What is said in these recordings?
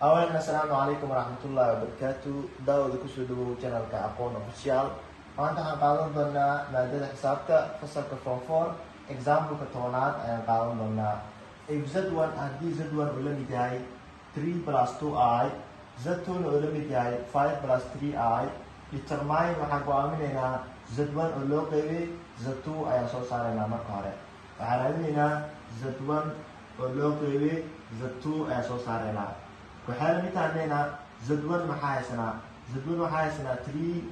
أولا السلام عليكم ورحمة الله وبركاته. داود كسو دو channel كأقون official. وأنت هنقالون دونا مادة حسابك فصلك form 4 example كتونات هنقالون دونا if z1 هدي z1 أولمي جاي 3 plus 2i z2 أولمي جاي 5 plus 3i determine waxaan go'aaminaynaa z1 oo loo qeybiyey z2 ayaan soo saaraynaa marka hore waxaan raadinaynaa z1 oo loo qeybiyey z2 ayaan soo saaraynaa waxaan mitaanaynaa z1 maxaa haysanaa z1 waxaa haysanaa 3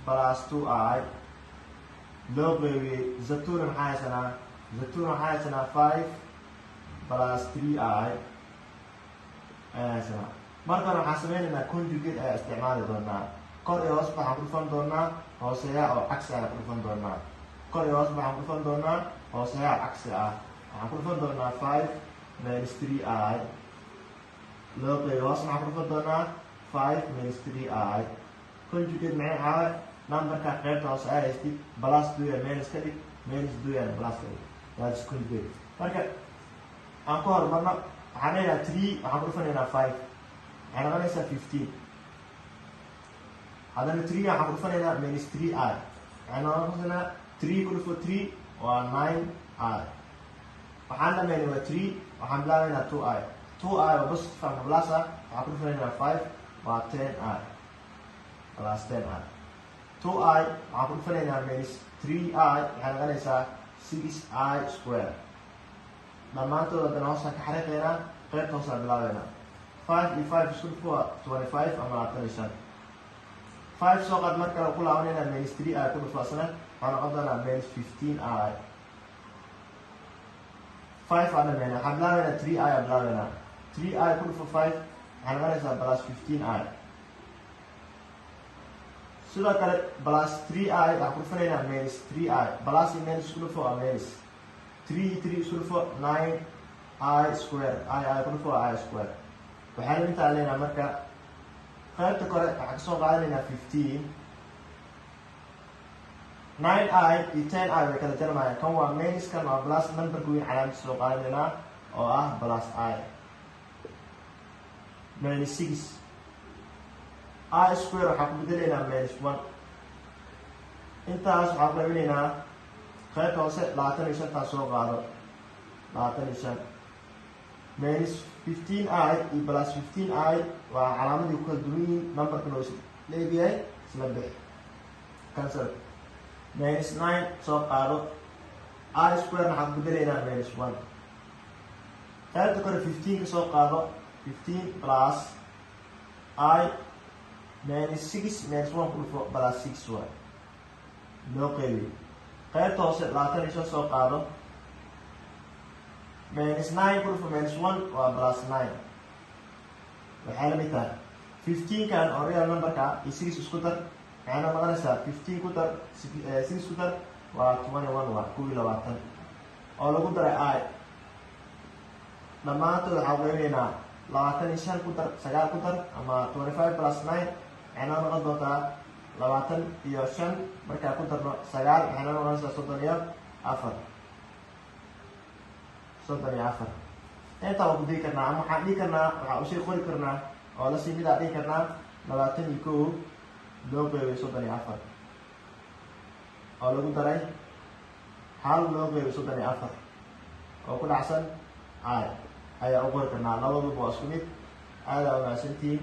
plus 2i loo qeybiyey z2 maxaa haysanaa z2 waxaa haysanaa 5 plus 3i ayaan haysanaa marka waxaan sameynaynaa conjugate ayaa isticmaali doonaa kor iyo hoos waxaan ku dhufan doonaa hooseeya oo cagsi ah ku dhufan doonaa kor iyo hoos waxaan ku dhufan doonaa hooseeya cagsi ah waxaan ku dhufan doonaa 5 minus 3i loo qeybiyey hoos waxaan ku dhufan doonaa 5 minus 3i conjugate maxay ahaa numberka qaybta hoose ay haystid plus 2 minus ka dhig minus 2 plus ka dhig that's conjugate marka aan ku hormarno waxaan leeyahay 3 waxaan ku dhufanaynaa 5 waxay noqonaysaa 15 haddana 3 waxaan ku dhufanaynaa minus 3i waxay noqonaysaa 3 ku dhufo 3 waa 9i waxaan dhameynay waa 3 waxaan bilaabaynaa 2i 2i oo positive ama plus ah waxaan ku dhufanaynaa 5 waa 10i plus 10i 2i waxaan ku dhufanaynaa minus 3i waxay noqonaysaa 6i square dhammaantood haddana hoosaan ka xariiqaynaa qaybta hoosaan bilaabaynaa 5 iyo 5 isku dhufo waa 25 ama 25 5 soo qaad mar kale ku laabanayna minus 3i ku dhufo asna waxaa noqon doonaa minus 15i 5 aan dhameynaa waxaan bilaabaynaa 3i aan bilaabaynaa 3i ku dhufo 5 waxay noqonaysaa plus 15i sidoo kale plus 3i waxaan ku dhufanaynaa minus 3i plus iyo minus isku dhufo waa minus 3 iyo 3 isku dhufo 9i square i ku dhufo waa i square waxaan intaan leenahay marka qaybta kore waxaan kasoo qaadanaynaa 15 9i iyo 10i way kala jarmayaan kan waa minus kan waa plus numberka weyn calaamada soo qaadanaynaa oo ah plus i minus 6 i square waxaan ku bedelaynaa minus 1 intaas waxaan ku qaybinaynaa qaybta hoose 25 taa soo qaado 25 minus 15i iyo plus 15i waa calaamadii ku kala duwan yihiin numberkan oo leeyahay isla bix cancel minus 9 soo qaado i square waxaan ku bedelaynaa minus 1 qaybta kore 15 ka soo qaado 15 plus i minus 6 minus 1 ku dhufo plus 6 waa loo qeybiyo qaybta hoose 25 soo qaado minus 9 ku dhufo minus 1 waa plus 9 waxay la mid tahay 15 kan oo real numberka iyo 6 isku dar waxayna noqonaysaa 15 ku dar 6 ku dar waa 21 waa 22 oo lagu daray i dhammaantood waxaa qeybaynaa 25 ku dar 9 ku dar ama 25 plus 9 waxayna noqon doontaa 25 markaa ku darno 9 waxayna noqonaysaa 34 intaa waa ku digi karnaa ama waxaan dhihi karnaa waxaa usii qori karnaa oo lasii midaa dhihi karnaa 21 loo qeybay 34 oo lagu daray hal loo qeybay 34 oo ku dhacsan i ayaa u qori karnaa labaduba waa isku mid aadaa umahadsantihiin